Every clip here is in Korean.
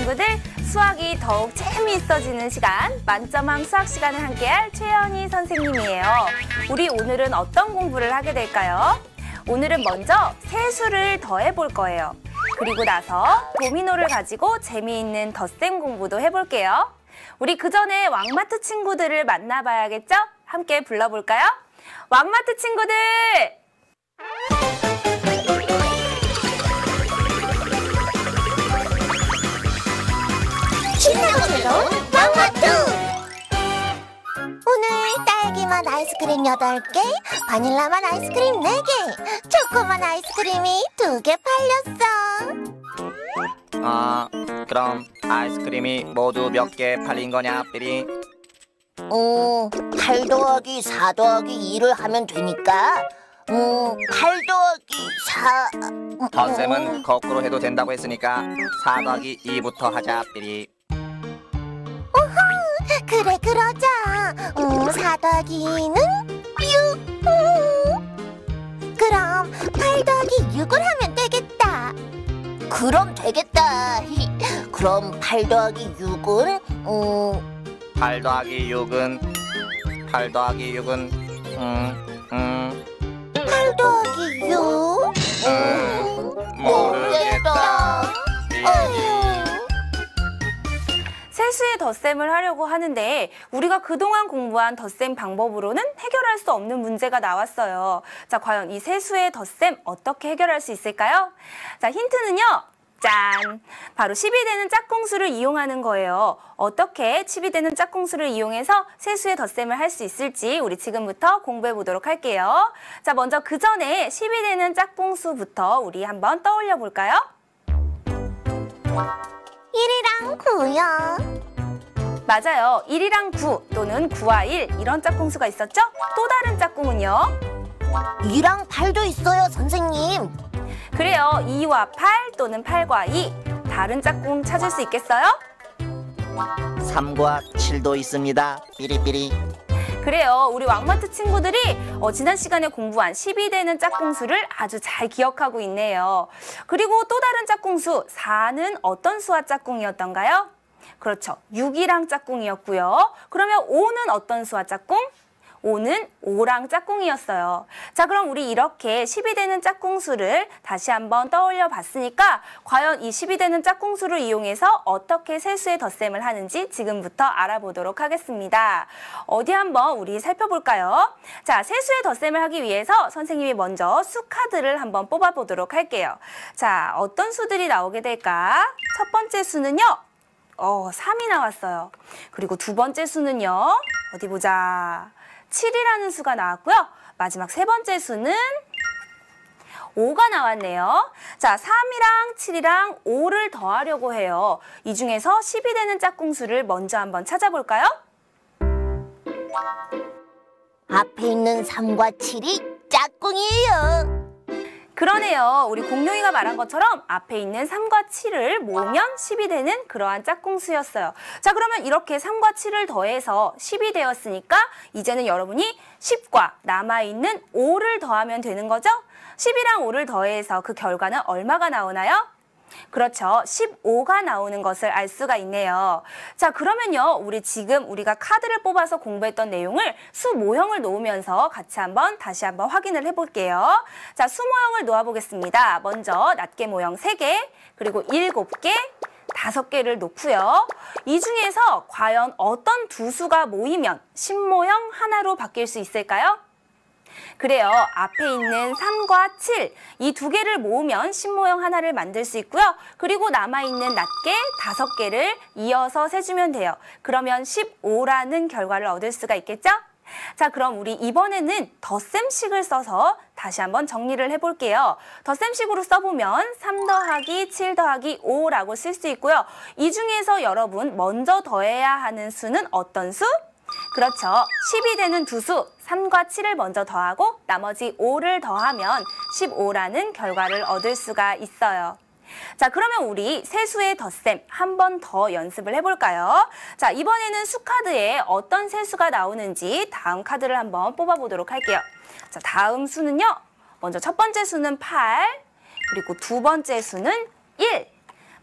친구들, 수학이 더욱 재미있어지는 시간, 만점왕 수학 시간을 함께할 최연희 선생님이에요. 우리 오늘은 어떤 공부를 하게 될까요? 오늘은 먼저 세수를 더해볼 거예요. 그리고 나서 도미노를 가지고 재미있는 덧셈 공부도 해볼게요. 우리 그 전에 왕마트 친구들을 만나봐야겠죠? 함께 불러볼까요? 왕마트 친구들! 신나고 새로운 왕마트! 오늘 딸기맛 아이스크림 8개, 바닐라맛 아이스크림 4개, 초코맛 아이스크림이 2개 팔렸어. 그럼 아이스크림이 모두 몇 개 팔린 거냐, 삐리? 8 더하기 4 더하기 2를 하면 되니까 8 더하기 4... 덧셈은 거꾸로 해도 된다고 했으니까 4 더하기 2부터 하자, 삐리. 그래, 그러자. 4 더하기 2는 6. 그럼 8 더하기 6을 하면 되겠다. 그럼 되겠다. 그럼 8 더하기 6은 8 더하기 6은 8 더하기 6은 8 더하기 6? 모르겠다. 세수의 덧셈을 하려고 하는데 우리가 그동안 공부한 덧셈 방법으로는 해결할 수 없는 문제가 나왔어요. 자, 과연 이 세수의 덧셈 어떻게 해결할 수 있을까요? 자, 힌트는요. 짠! 바로 10이 되는 짝꿍수를 이용하는 거예요. 어떻게 10이 되는 짝꿍수를 이용해서 세수의 덧셈을 할 수 있을지 우리 지금부터 공부해 보도록 할게요. 자, 먼저 그 전에 10이 되는 짝꿍수부터 우리 한번 떠올려 볼까요? 1이랑 9요. 맞아요. 1이랑 9 또는 9와 1 이런 짝꿍수가 있었죠? 또 다른 짝꿍은요? 2랑 8도 있어요, 선생님. 그래요. 2와 8 또는 8과 2 다른 짝꿍 찾을 수 있겠어요? 3과 7도 있습니다, 삐리삐리. 그래요. 우리 왕마트 친구들이 지난 시간에 공부한 10이 되는 짝꿍수를 아주 잘 기억하고 있네요. 그리고 또 다른 짝꿍수 4는 어떤 수와 짝꿍이었던가요? 그렇죠. 6이랑 짝꿍이었고요. 그러면 5는 어떤 수와 짝꿍? 5는 5랑 짝꿍이었어요. 자, 그럼 우리 이렇게 10이 되는 짝꿍수를 다시 한번 떠올려 봤으니까 과연 이 10이 되는 짝꿍수를 이용해서 어떻게 세수의 덧셈을 하는지 지금부터 알아보도록 하겠습니다. 어디 한번 우리 살펴볼까요? 자, 세수의 덧셈을 하기 위해서 선생님이 먼저 수카드를 한번 뽑아보도록 할게요. 자, 어떤 수들이 나오게 될까? 첫 번째 수는요. 3이 나왔어요. 그리고 두 번째 수는요. 어디 보자. 7이라는 수가 나왔고요. 마지막 세 번째 수는 5가 나왔네요. 자, 3이랑 7이랑 5를 더하려고 해요. 이 중에서 10이 되는 짝꿍수를 먼저 한번 찾아볼까요? 앞에 있는 3과 7이 짝꿍이에요. 그러네요. 우리 공룡이가 말한 것처럼 앞에 있는 3과 7을 모으면 10이 되는 그러한 짝꿍수였어요. 자, 그러면 이렇게 3과 7을 더해서 10이 되었으니까 이제는 여러분이 10과 남아있는 5를 더하면 되는 거죠? 10이랑 5를 더해서 그 결과는 얼마가 나오나요? 그렇죠. 15가 나오는 것을 알 수가 있네요. 자, 그러면요. 우리 지금 우리가 카드를 뽑아서 공부했던 내용을 수 모형을 놓으면서 같이 다시 한번 확인을 해볼게요. 자, 수 모형을 놓아보겠습니다. 먼저 낱개 모형 3개, 그리고 7개, 5개를 놓고요. 이 중에서 과연 어떤 두 수가 모이면 신모형 하나로 바뀔 수 있을까요? 그래요. 앞에 있는 3과 7, 이 두 개를 모으면 신모형 하나를 만들 수 있고요. 그리고 남아있는 낱개 5개를 이어서 세주면 돼요. 그러면 15라는 결과를 얻을 수가 있겠죠? 자, 그럼 우리 이번에는 덧셈식을 써서 다시 한번 정리를 해볼게요. 덧셈식으로 써보면 3 더하기 7 더하기 5라고 쓸 수 있고요. 이 중에서 여러분 먼저 더해야 하는 수는 어떤 수? 그렇죠. 10이 되는 두 수, 3과 7을 먼저 더하고 나머지 5를 더하면 15라는 결과를 얻을 수가 있어요. 자, 그러면 우리 세수의 덧셈 한 번 더 연습을 해볼까요? 자, 이번에는 수카드에 어떤 세수가 나오는지 다음 카드를 한번 뽑아보도록 할게요. 자, 다음 수는요. 먼저 첫 번째 수는 8, 그리고 두 번째 수는 1,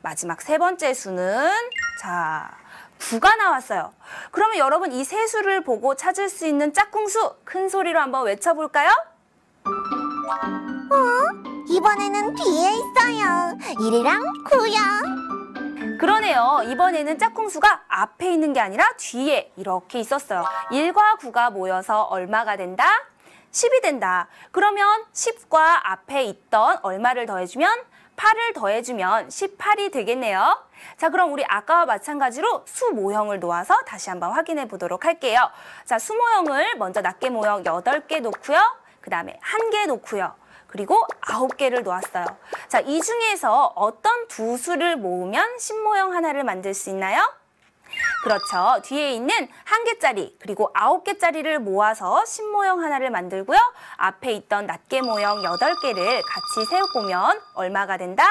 마지막 세 번째 수는 자 9가 나왔어요. 그러면 여러분 이 세 수를 보고 찾을 수 있는 짝꿍수 큰 소리로 한번 외쳐볼까요? 이번에는 뒤에 있어요. 1이랑 9요. 그러네요. 이번에는 짝꿍수가 앞에 있는 게 아니라 뒤에 이렇게 있었어요. 1과 9가 모여서 얼마가 된다? 10이 된다. 그러면 10과 앞에 있던 얼마를 더해주면 8을 더해주면 18이 되겠네요. 자, 그럼 우리 아까와 마찬가지로 수 모형을 놓아서 다시 한번 확인해 보도록 할게요. 자, 수 모형을 먼저 낱개 모형 8개 놓고요. 그 다음에 1개 놓고요. 그리고 9개를 놓았어요. 자, 이 중에서 어떤 두 수를 모으면 신모형 하나를 만들 수 있나요? 그렇죠. 뒤에 있는 1개짜리 그리고 9개짜리를 모아서 신모형 하나를 만들고요. 앞에 있던 낱개 모형 8개를 같이 세워보면 얼마가 된다?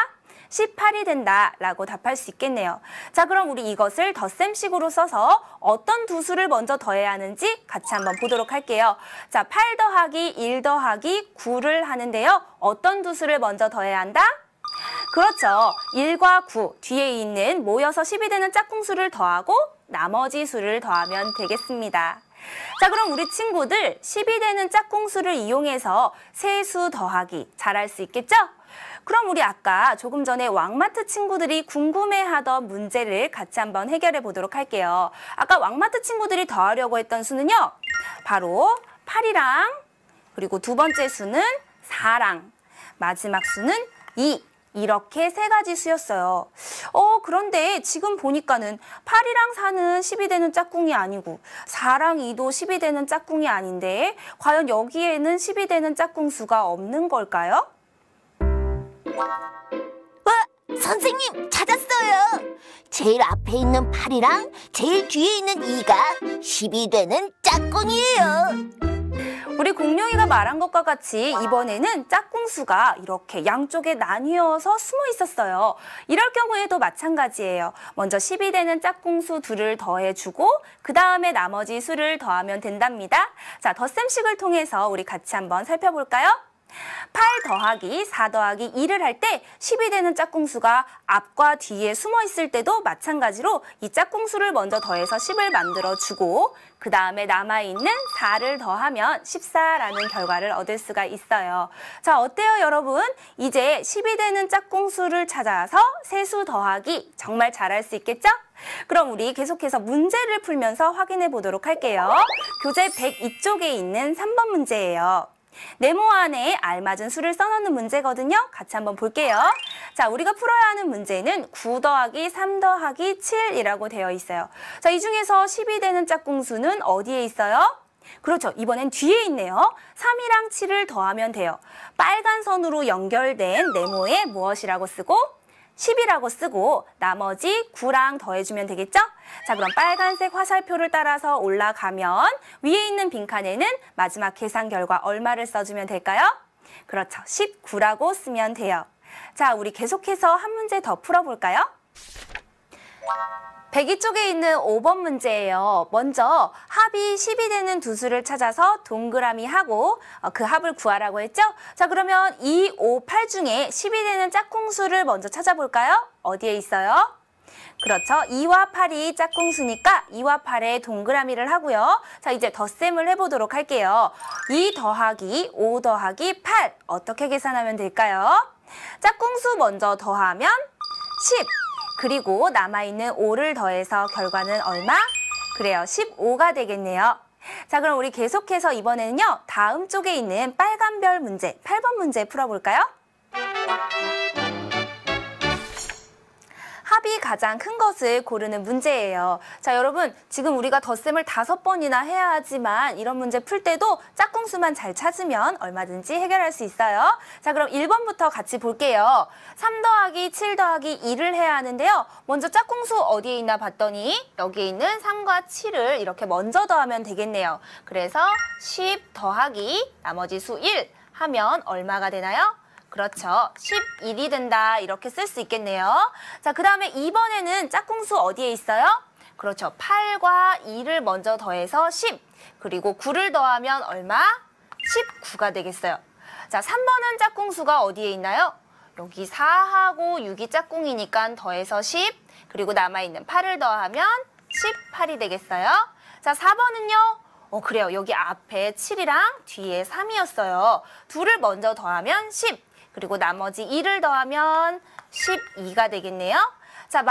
18이 된다라고 답할 수 있겠네요. 자, 그럼 우리 이것을 덧셈식으로 써서 어떤 두 수를 먼저 더해야 하는지 같이 한번 보도록 할게요. 자, 8 더하기 1 더하기 9를 하는데요. 어떤 두 수를 먼저 더해야 한다? 그렇죠. 1과 9 뒤에 있는 모여서 10이 되는 짝꿍수를 더하고 나머지 수를 더하면 되겠습니다. 자, 그럼 우리 친구들 10이 되는 짝꿍수를 이용해서 세수 더하기 잘할 수 있겠죠? 그럼 우리 아까 조금 전에 왕마트 친구들이 궁금해하던 문제를 같이 한번 해결해 보도록 할게요. 아까 왕마트 친구들이 더하려고 했던 수는요. 바로 8이랑 그리고 두 번째 수는 4랑 마지막 수는 2. 이렇게 세 가지 수였어요. 그런데 지금 보니까는 8이랑 4는 10이 되는 짝꿍이 아니고 4랑 2도 10이 되는 짝꿍이 아닌데 과연 여기에는 10이 되는 짝꿍 수가 없는 걸까요? 선생님 찾았어요. 제일 앞에 있는 8이랑 제일 뒤에 있는 2가 10이 되는 짝꿍이에요. 우리 공룡이가 말한 것과 같이 이번에는 짝꿍수가 이렇게 양쪽에 나뉘어서 숨어 있었어요. 이럴 경우에도 마찬가지예요. 먼저 10이 되는 짝꿍수 둘을 더해주고 그 다음에 나머지 수를 더하면 된답니다. 자, 덧셈식을 통해서 우리 같이 한번 살펴볼까요? 8 더하기 4 더하기 2를 할 때 10이 되는 짝꿍수가 앞과 뒤에 숨어 있을 때도 마찬가지로 이 짝꿍수를 먼저 더해서 10을 만들어주고 그 다음에 남아있는 4를 더하면 14라는 결과를 얻을 수가 있어요. 자, 어때요 여러분? 이제 10이 되는 짝꿍수를 찾아서 세수 더하기 정말 잘할 수 있겠죠? 그럼 우리 계속해서 문제를 풀면서 확인해 보도록 할게요. 교재 102쪽에 있는 3번 문제예요. 네모 안에 알맞은 수를 써놓는 문제거든요. 같이 한번 볼게요. 자, 우리가 풀어야 하는 문제는 9 더하기 3 더하기 7이라고 되어 있어요. 자, 이 중에서 10이 되는 짝꿍수는 어디에 있어요? 그렇죠. 이번엔 뒤에 있네요. 3이랑 7을 더하면 돼요. 빨간 선으로 연결된 네모에 무엇이라고 쓰고? 10이라고 쓰고 나머지 9랑 더해주면 되겠죠? 자, 그럼 빨간색 화살표를 따라서 올라가면 위에 있는 빈칸에는 마지막 계산 결과 얼마를 써주면 될까요? 그렇죠. 19라고 쓰면 돼요. 자, 우리 계속해서 한 문제 더 풀어볼까요? 102쪽에 있는 5번 문제예요. 먼저 합이 10이 되는 두 수를 찾아서 동그라미 하고 그 합을 구하라고 했죠? 자, 그러면 2, 5, 8 중에 10이 되는 짝꿍수를 먼저 찾아볼까요? 어디에 있어요? 그렇죠. 2와 8이 짝꿍수니까 2와 8에 동그라미를 하고요. 자, 이제 덧셈을 해보도록 할게요. 2 더하기 5 더하기 8 어떻게 계산하면 될까요? 짝꿍수 먼저 더하면 10. 그리고 남아있는 5를 더해서 결과는 얼마? 그래요. 15가 되겠네요. 자, 그럼 우리 계속해서 이번에는요. 다음 쪽에 있는 빨간 별 문제, 8번 문제 풀어볼까요? 합이 가장 큰 것을 고르는 문제예요. 자, 여러분 지금 우리가 덧셈을 5번이나 해야 하지만 이런 문제 풀 때도 짝꿍수만 잘 찾으면 얼마든지 해결할 수 있어요. 자, 그럼 1번부터 같이 볼게요. 3 더하기 7 더하기 2를 해야 하는데요. 먼저 짝꿍수 어디에 있나 봤더니 여기에 있는 3과 7을 이렇게 먼저 더하면 되겠네요. 그래서 10 더하기 나머지 수 1 하면 얼마가 되나요? 그렇죠. 11이 된다. 이렇게 쓸 수 있겠네요. 자, 그 다음에 2번에는 짝꿍수 어디에 있어요? 그렇죠. 8과 2를 먼저 더해서 10. 그리고 9를 더하면 얼마? 19가 되겠어요. 자, 3번은 짝꿍수가 어디에 있나요? 여기 4하고 6이 짝꿍이니까 더해서 10, 그리고 남아있는 8을 더하면 18이 되겠어요. 자, 4번은요. 그래요. 여기 앞에 7이랑 뒤에 3이었어요. 둘을 먼저 더하면 10, 그리고 나머지 2를 더하면 12가 되겠네요. 자,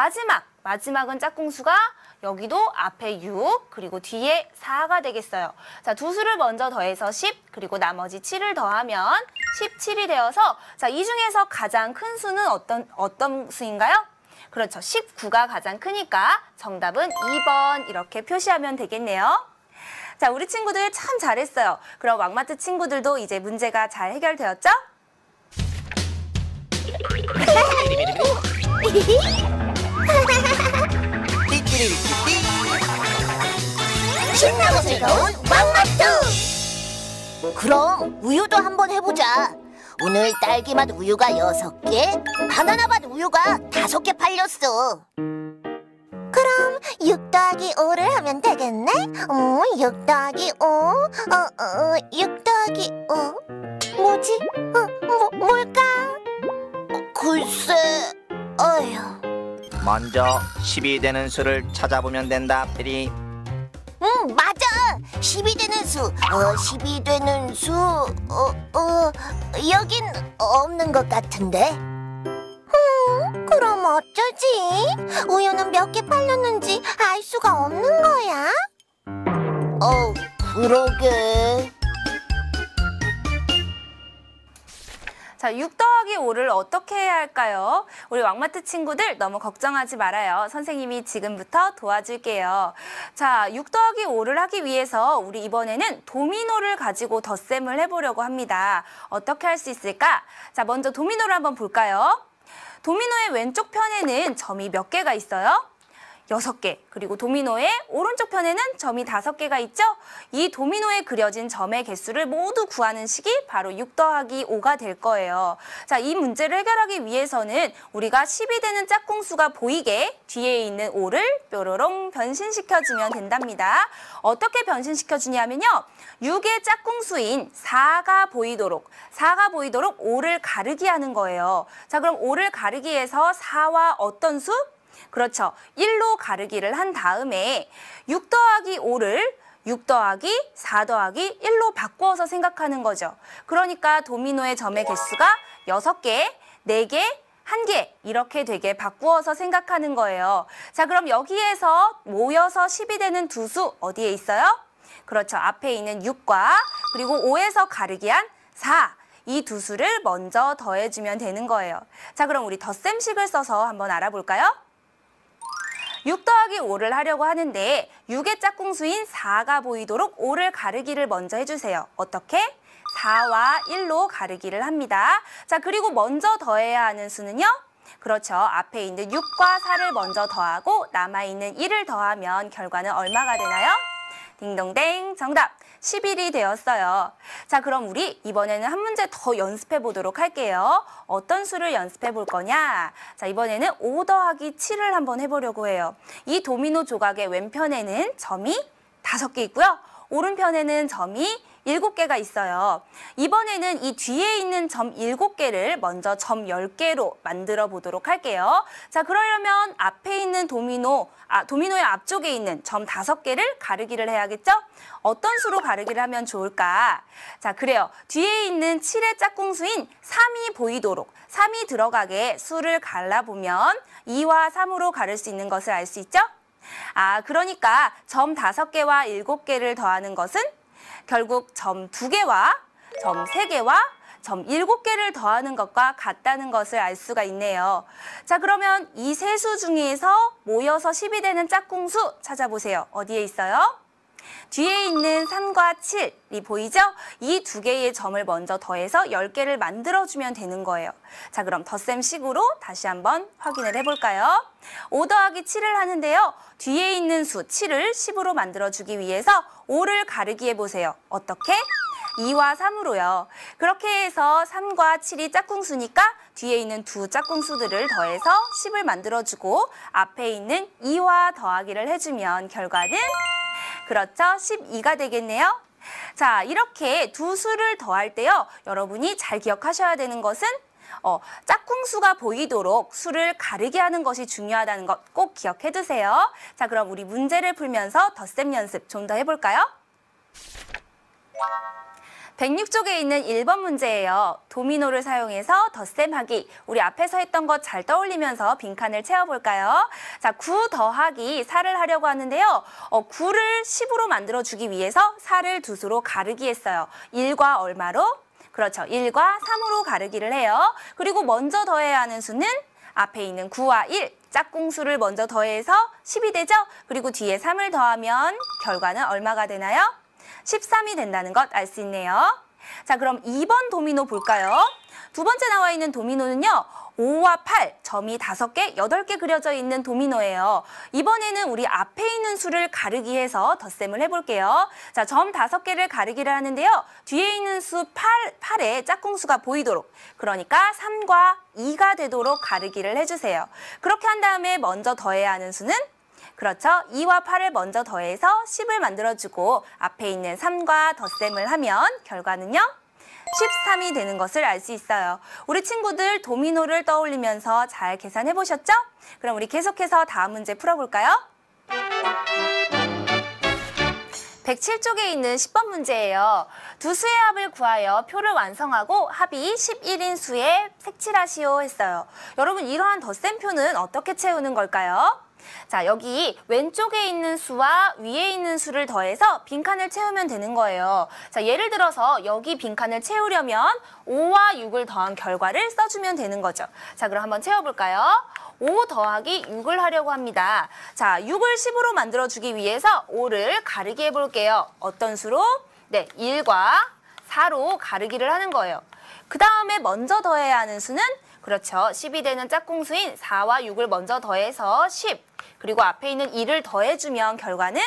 마지막은 짝꿍수가 여기도 앞에 6, 그리고 뒤에 4가 되겠어요. 자, 두 수를 먼저 더해서 10, 그리고 나머지 7을 더하면 17이 되어서 자, 이 중에서 가장 큰 수는 어떤 수인가요? 그렇죠. 19가 가장 크니까 정답은 2번 이렇게 표시하면 되겠네요. 자, 우리 친구들 참 잘했어요. 그럼 왕마트 친구들도 이제 문제가 잘 해결되었죠? 신나고 즐거운 왕마트! 그럼 우유도 한번 해보자. 오늘 딸기맛 우유가 6개, 바나나맛 우유가 5개 팔렸어. 그럼 6 더하기 5를 하면 되겠네? 6 더하기 5? 6 더하기 5? 뭐지? 뭘까? 글쎄, 어휴. 먼저 10이 되는 수를 찾아보면 된다, 페리. 맞아. 10이 되는 수. 10이 되는 수. 여긴 없는 것 같은데. 그럼 어쩌지? 우유는 몇 개 팔렸는지 알 수가 없는 거야? 그러게. 자, 6 더하기 5를 어떻게 해야 할까요? 우리 왕마트 친구들 너무 걱정하지 말아요. 선생님이 지금부터 도와줄게요. 자, 6 더하기 5를 하기 위해서 우리 이번에는 도미노를 가지고 덧셈을 해보려고 합니다. 어떻게 할 수 있을까? 자, 먼저 도미노를 한번 볼까요? 도미노의 왼쪽 편에는 점이 몇 개가 있어요? 6개. 그리고 도미노의 오른쪽 편에는 점이 5개가 있죠? 이 도미노에 그려진 점의 개수를 모두 구하는 식이 바로 6 더하기 5가 될 거예요. 자, 이 문제를 해결하기 위해서는 우리가 10이 되는 짝꿍수가 보이게 뒤에 있는 5를 뾰로롱 변신시켜주면 된답니다. 어떻게 변신시켜주냐면요. 6의 짝꿍수인 4가 보이도록 5를 가르기 하는 거예요. 자, 그럼 5를 가르기 위해서 4와 어떤 수? 그렇죠. 1로 가르기를 한 다음에 6 더하기 5를 6 더하기 4 더하기 1로 바꾸어서 생각하는 거죠. 그러니까 도미노의 점의 개수가 6개, 4개, 1개 이렇게 되게 바꾸어서 생각하는 거예요. 자, 그럼 여기에서 모여서 10이 되는 두 수 어디에 있어요? 그렇죠. 앞에 있는 6과 그리고 5에서 가르기 한 4. 이 두 수를 먼저 더해주면 되는 거예요. 자, 그럼 우리 덧셈식을 써서 한번 알아볼까요? 6 더하기 5를 하려고 하는데 6의 짝꿍수인 4가 보이도록 5를 가르기를 먼저 해주세요. 어떻게? 4와 1로 가르기를 합니다. 자, 그리고 먼저 더해야 하는 수는요? 그렇죠. 앞에 있는 6과 4를 먼저 더하고 남아있는 1을 더하면 결과는 얼마가 되나요? 딩동댕 정답 11이 되었어요. 자, 그럼 우리 이번에는 한 문제 더 연습해 보도록 할게요. 어떤 수를 연습해 볼 거냐? 자, 이번에는 5 더하기 7을 한번 해보려고 해요. 이 도미노 조각의 왼편에는 점이 5개 있고요. 오른편에는 점이 7개가 있어요. 이번에는 이 뒤에 있는 점 7개를 먼저 점 10개로 만들어 보도록 할게요. 자, 그러려면 앞에 있는 도미노의 앞쪽에 있는 점 5개를 가르기를 해야겠죠? 어떤 수로 가르기를 하면 좋을까? 자, 그래요. 뒤에 있는 7의 짝꿍수인 3이 보이도록 3이 들어가게 수를 갈라보면 2와 3으로 가를 수 있는 것을 알 수 있죠? 그러니까 점 5개와 7개를 더하는 것은 결국 점 2개와 점 3개와 점 7개를 더하는 것과 같다는 것을 알 수가 있네요. 자, 그러면 이 세 수 중에서 모여서 10이 되는 짝꿍수 찾아보세요. 어디에 있어요? 뒤에 있는 3과 7이 보이죠? 이 두 개의 점을 먼저 더해서 10개를 만들어주면 되는 거예요. 자, 그럼 덧셈식으로 다시 한번 확인을 해볼까요? 5 더하기 7을 하는데요. 뒤에 있는 수 7을 10으로 만들어주기 위해서 5를 가르기 해보세요. 어떻게? 2와 3으로요. 그렇게 해서 3과 7이 짝꿍수니까 뒤에 있는 두 짝꿍수들을 더해서 10을 만들어주고 앞에 있는 2와 더하기를 해주면 결과는 그렇죠. 12가 되겠네요. 자, 이렇게 두 수를 더할 때요. 여러분이 잘 기억하셔야 되는 것은 짝꿍수가 보이도록 수를 가르게 하는 것이 중요하다는 것 꼭 기억해 두세요. 자, 그럼 우리 문제를 풀면서 덧셈 연습 좀 더 해볼까요? 106쪽에 있는 1번 문제예요. 도미노를 사용해서 덧셈하기. 우리 앞에서 했던 것 잘 떠올리면서 빈칸을 채워볼까요? 자, 9 더하기 4를 하려고 하는데요. 9를 10으로 만들어주기 위해서 4를 두 수로 가르기 했어요. 1과 얼마로? 그렇죠. 1과 3으로 가르기를 해요. 그리고 먼저 더해야 하는 수는 앞에 있는 9와 1, 짝꿍수를 먼저 더해서 10이 되죠? 그리고 뒤에 3을 더하면 결과는 얼마가 되나요? 13이 된다는 것 알 수 있네요. 자, 그럼 2번 도미노 볼까요? 두 번째 나와 있는 도미노는요. 5와 8, 점이 5개, 8개 그려져 있는 도미노예요. 이번에는 우리 앞에 있는 수를 가르기 해서 덧셈을 해볼게요. 자, 점 5개를 가르기를 하는데요. 뒤에 있는 수 8에 짝꿍수가 보이도록, 그러니까 3과 2가 되도록 가르기를 해주세요. 그렇게 한 다음에 먼저 더해야 하는 수는 그렇죠. 2와 8을 먼저 더해서 10을 만들어주고 앞에 있는 3과 덧셈을 하면 결과는요. 13이 되는 것을 알 수 있어요. 우리 친구들 도미노를 떠올리면서 잘 계산해 보셨죠? 그럼 우리 계속해서 다음 문제 풀어볼까요? 107쪽에 있는 10번 문제예요. 두 수의 합을 구하여 표를 완성하고 합이 11인 수에 색칠하시오 했어요. 여러분, 이러한 덧셈표는 어떻게 채우는 걸까요? 자, 여기 왼쪽에 있는 수와 위에 있는 수를 더해서 빈칸을 채우면 되는 거예요. 자, 예를 들어서 여기 빈칸을 채우려면 5와 6을 더한 결과를 써주면 되는 거죠. 자, 그럼 한번 채워볼까요? 5 더하기 6을 하려고 합니다. 자, 6을 10으로 만들어주기 위해서 5를 가르기 해볼게요. 어떤 수로? 네, 1과 4로 가르기를 하는 거예요. 그 다음에 먼저 더해야 하는 수는 그렇죠. 10이 되는 짝꿍수인 4와 6을 먼저 더해서 10. 그리고 앞에 있는 2를 더해주면 결과는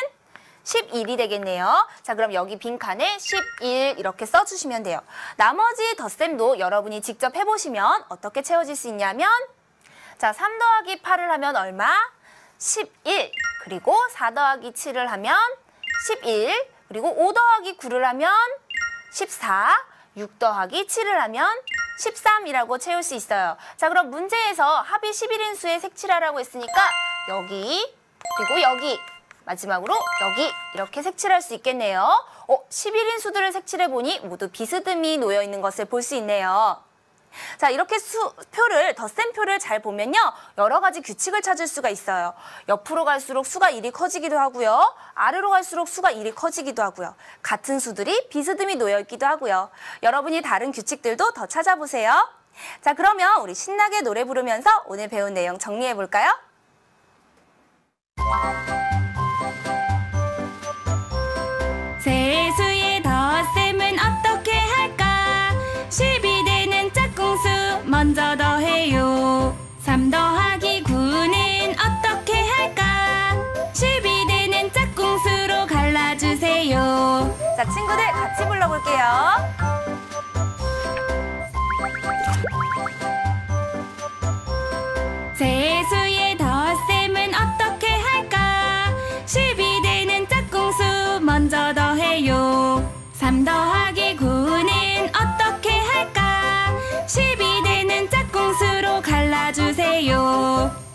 11이 되겠네요. 자, 그럼 여기 빈칸에 11 이렇게 써주시면 돼요. 나머지 덧셈도 여러분이 직접 해보시면 어떻게 채워질 수 있냐면 자, 3 더하기 8을 하면 얼마? 11. 그리고 4 더하기 7을 하면 11. 그리고 5 더하기 9를 하면 14. 6 더하기 7을 하면 13이라고 채울 수 있어요. 자, 그럼 문제에서 합이 11인 수에 색칠하라고 했으니까 여기, 그리고 여기, 마지막으로 여기 이렇게 색칠할 수 있겠네요. 11인 수들을 색칠해보니 모두 비스듬히 놓여있는 것을 볼 수 있네요. 자, 이렇게 덧셈표를 잘 보면요. 여러 가지 규칙을 찾을 수가 있어요. 옆으로 갈수록 수가 1이 커지기도 하고요. 아래로 갈수록 수가 1이 커지기도 하고요. 같은 수들이 비스듬히 놓여있기도 하고요. 여러분이 다른 규칙들도 더 찾아보세요. 자, 그러면 우리 신나게 노래 부르면서 오늘 배운 내용 정리해볼까요? 세수의 덧셈은 어떻게 할까? 10이 되는 짝꿍수 먼저 더해요. 3 더하기 9는 어떻게 할까? 10이 되는 짝꿍수로 갈라주세요. 자, 친구들 같이 불러볼게요. 세수의 덧셈은 어떻게 할까? 10이 되는 짝꿍수 먼저 더해요. 3 더하기 9는 어떻게 할까? 10이 되는 짝꿍수로 갈라주세요.